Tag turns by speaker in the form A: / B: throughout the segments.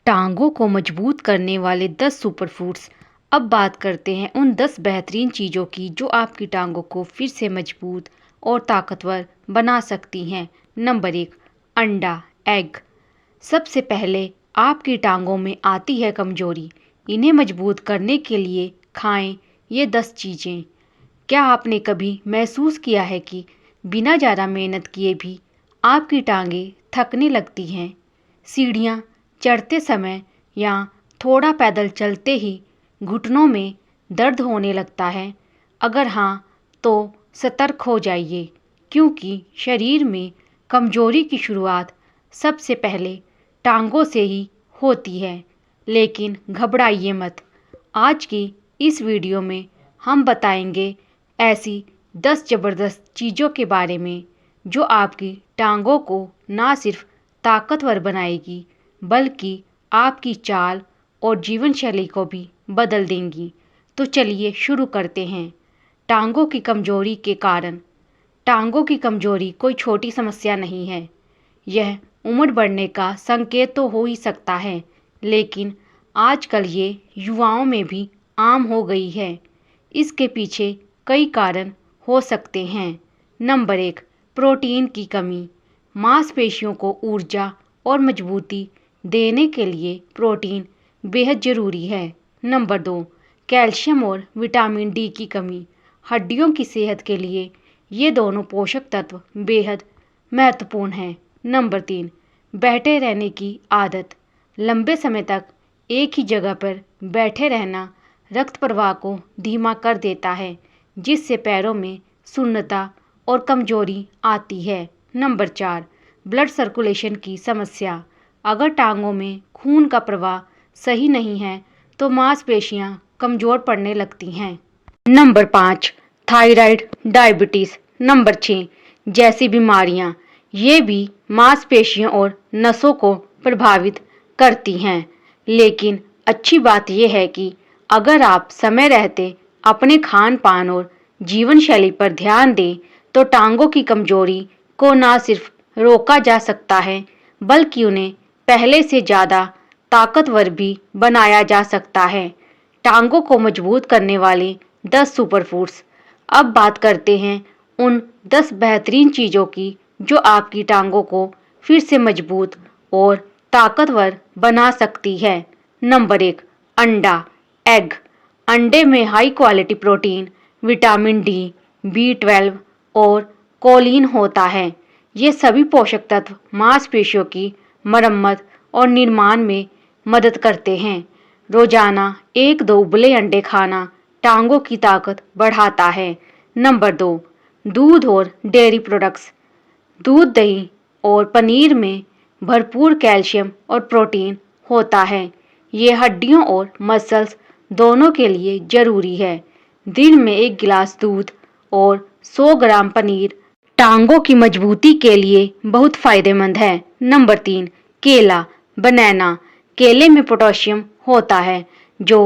A: टांगों को मजबूत करने वाले 10 सुपर फूड्स। अब बात करते हैं उन 10 बेहतरीन चीज़ों की जो आपकी टांगों को फिर से मजबूत और ताकतवर बना सकती हैं। नंबर 1, अंडा, एग। सबसे पहले आपकी टांगों में आती है कमजोरी। इन्हें मजबूत करने के लिए खाएं ये 10 चीज़ें। क्या आपने कभी महसूस किया है कि बिना ज़्यादा मेहनत किए भी आपकी टांगें थकने लगती हैं? सीढ़ियाँ चढ़ते समय या थोड़ा पैदल चलते ही घुटनों में दर्द होने लगता है? अगर हाँ, तो सतर्क हो जाइए, क्योंकि शरीर में कमजोरी की शुरुआत सबसे पहले टांगों से ही होती है। लेकिन घबराइए मत। आज की इस वीडियो में हम बताएंगे ऐसी 10 ज़बरदस्त चीज़ों के बारे में जो आपकी टांगों को ना सिर्फ ताकतवर बनाएगी बल्कि आपकी चाल और जीवन शैली को भी बदल देंगी। तो चलिए शुरू करते हैं। टांगों की कमजोरी के कारण। टांगों की कमजोरी कोई छोटी समस्या नहीं है। यह उम्र बढ़ने का संकेत तो हो ही सकता है, लेकिन आजकल ये युवाओं में भी आम हो गई है। इसके पीछे कई कारण हो सकते हैं। नंबर 1, प्रोटीन की कमी। मांसपेशियों को ऊर्जा और मजबूती देने के लिए प्रोटीन बेहद ज़रूरी है। नंबर 2, कैल्शियम और विटामिन डी की कमी। हड्डियों की सेहत के लिए ये दोनों पोषक तत्व बेहद महत्वपूर्ण हैं। नंबर 3, बैठे रहने की आदत। लंबे समय तक एक ही जगह पर बैठे रहना रक्त प्रवाह को धीमा कर देता है, जिससे पैरों में सुन्नता और कमजोरी आती है। नंबर 4, ब्लड सर्कुलेशन की समस्या। अगर टांगों में खून का प्रवाह सही नहीं है तो मांसपेशियां कमज़ोर पड़ने लगती हैं। Number 5, thyroid, diabetes. नंबर 6, जैसी बीमारियां। ये भी मांसपेशियों और नसों को प्रभावित करती हैं। लेकिन अच्छी बात यह है कि अगर आप समय रहते अपने खान पान और जीवन शैली पर ध्यान दें तो टांगों की कमजोरी को ना सिर्फ रोका जा सकता है बल्कि उन्हें पहले से ज़्यादा ताकतवर भी बनाया जा सकता है। टांगों को मजबूत करने वाले 10 सुपर फूड्स। अब बात करते हैं उन 10 बेहतरीन चीज़ों की जो आपकी टांगों को फिर से मजबूत और ताकतवर बना सकती है। नंबर 1, अंडा, एग। अंडे में high quality protein, vitamin D, B12 और कोलिन होता है। ये सभी पोषक तत्व मांसपेशियों की मरम्मत और निर्माण में मदद करते हैं। रोजाना 1-2 उबले अंडे खाना टांगों की ताकत बढ़ाता है। नंबर 2, दूध और डेयरी प्रोडक्ट्स। दूध, दही और पनीर में भरपूर कैल्शियम और प्रोटीन होता है। ये हड्डियों और मसल्स दोनों के लिए ज़रूरी है। दिन में 1 गिलास दूध और 100 ग्राम पनीर टांगों की मजबूती के लिए बहुत फायदेमंद है। नंबर 3, केला, बनाना। केले में पोटेशियम होता है जो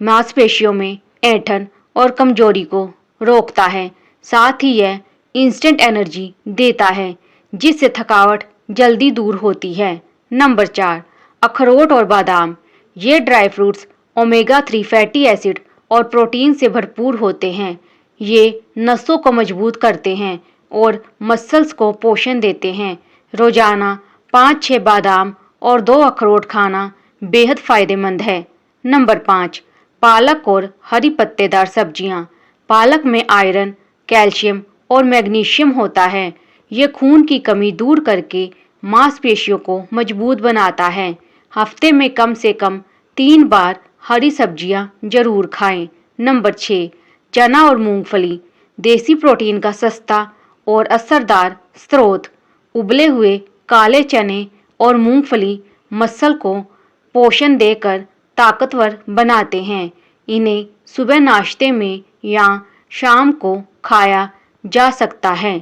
A: मांसपेशियों में ऐंठन और कमजोरी को रोकता है। साथ ही यह इंस्टेंट एनर्जी देता है, जिससे थकावट जल्दी दूर होती है। नंबर 4, अखरोट और बादाम। ये dry fruits omega 3 fatty acid और प्रोटीन से भरपूर होते हैं। ये नसों को मजबूत करते हैं और मसल्स को पोषण देते हैं। रोजाना 5-6 बादाम और 2 अखरोट खाना बेहद फायदेमंद है। नंबर 5, पालक और हरी पत्तेदार सब्जियां। पालक में आयरन, कैल्शियम और मैग्नीशियम होता है। ये खून की कमी दूर करके मांसपेशियों को मजबूत बनाता है। हफ्ते में कम से कम 3 बार हरी सब्जियां जरूर खाएं। नंबर 6, चना और मूंगफली। देसी प्रोटीन का सस्ता और असरदार स्रोत। उबले हुए काले चने और मूंगफली मसल को पोषण देकर ताकतवर बनाते हैं। इन्हें सुबह नाश्ते में या शाम को खाया जा सकता है।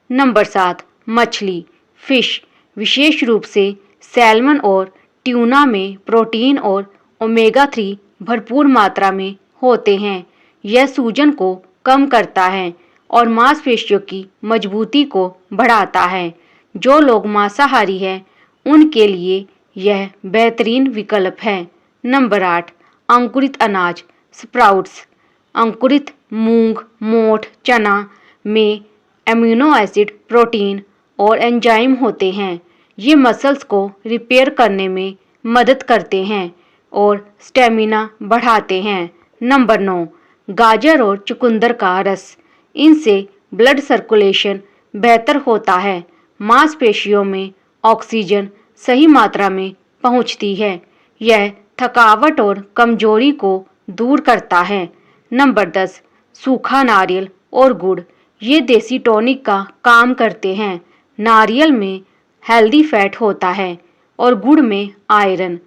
A: नंबर 7, मछली, फिश। विशेष रूप से सैल्मन और ट्यूना में प्रोटीन और ओमेगा 3 भरपूर मात्रा में होते हैं। यह सूजन को कम करता है और मांसपेशियों की मजबूती को बढ़ाता है। जो लोग मांसाहारी हैं उनके लिए यह बेहतरीन विकल्प है। नंबर 8, अंकुरित अनाज स्प्राउट्स। अंकुरित मूंग, मोठ, चना में एमिनो एसिड, प्रोटीन और एंजाइम होते हैं। ये मसल्स को रिपेयर करने में मदद करते हैं और स्टेमिना बढ़ाते हैं। नंबर 9, गाजर और चुकंदर का रस। इनसे ब्लड सर्कुलेशन बेहतर होता है, मांसपेशियों में ऑक्सीजन सही मात्रा में पहुंचती है। यह थकावट और कमजोरी को दूर करता है। नंबर 10, सूखा नारियल और गुड़। ये देसी टॉनिक का काम करते हैं। नारियल में हेल्दी फैट होता है और गुड़ में आयरन।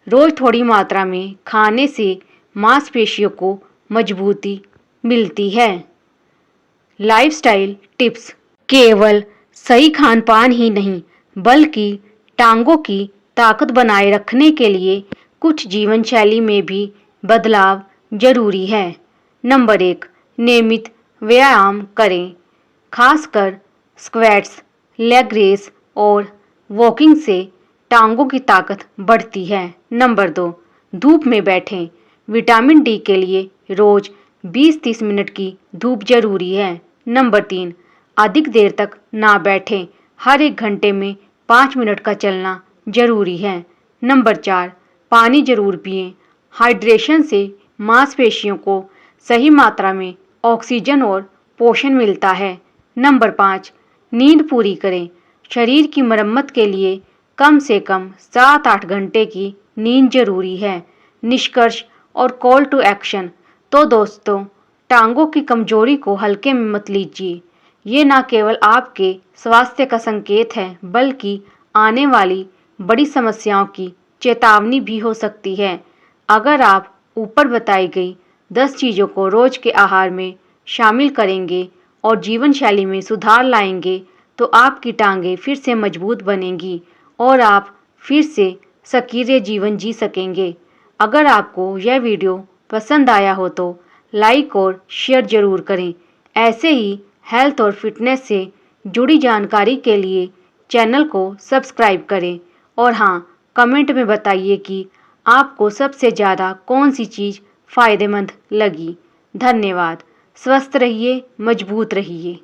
A: रोज थोड़ी मात्रा में खाने से मांसपेशियों को मजबूती मिलती है। Lifestyle tips. केवल सही खान-पान ही नहीं, बल्कि टांगों की ताकत बनाए रखने के लिए कुछ जीवन शैली में भी बदलाव जरूरी है। नंबर 1, नियमित व्यायाम करें। खासकर स्क्वैट्स, लेग रेस और वॉकिंग से टांगों की ताकत बढ़ती है। नंबर 2, धूप में बैठें। विटामिन डी के लिए रोज 20-30 मिनट की धूप जरूरी है। नंबर 3, अधिक देर तक ना बैठें। हर 1 घंटे में 5 मिनट का चलना जरूरी है। नंबर 4, पानी जरूर पिएं। हाइड्रेशन से मांसपेशियों को सही मात्रा में ऑक्सीजन और पोषण मिलता है। नंबर 5, नींद पूरी करें। शरीर की मरम्मत के लिए कम से कम 7-8 घंटे की नींद जरूरी है। निष्कर्ष और कॉल टू एक्शन। तो दोस्तों, टांगों की कमजोरी को हल्के में मत लीजिए। ये न केवल आपके स्वास्थ्य का संकेत है, बल्कि आने वाली बड़ी समस्याओं की चेतावनी भी हो सकती है। अगर आप ऊपर बताई गई 10 चीज़ों को रोज के आहार में शामिल करेंगे और जीवन शैली में सुधार लाएंगे, तो आपकी टांगें फिर से मजबूत बनेंगी और आप फिर से सक्रिय जीवन जी सकेंगे। अगर आपको यह वीडियो पसंद आया हो तो लाइक और शेयर जरूर करें। ऐसे ही हेल्थ और फिटनेस से जुड़ी जानकारी के लिए चैनल को सब्सक्राइब करें। और हाँ, कमेंट में बताइए कि आपको सबसे ज़्यादा कौन सी चीज़ फ़ायदेमंद लगी। धन्यवाद। स्वस्थ रहिए, मजबूत रहिए।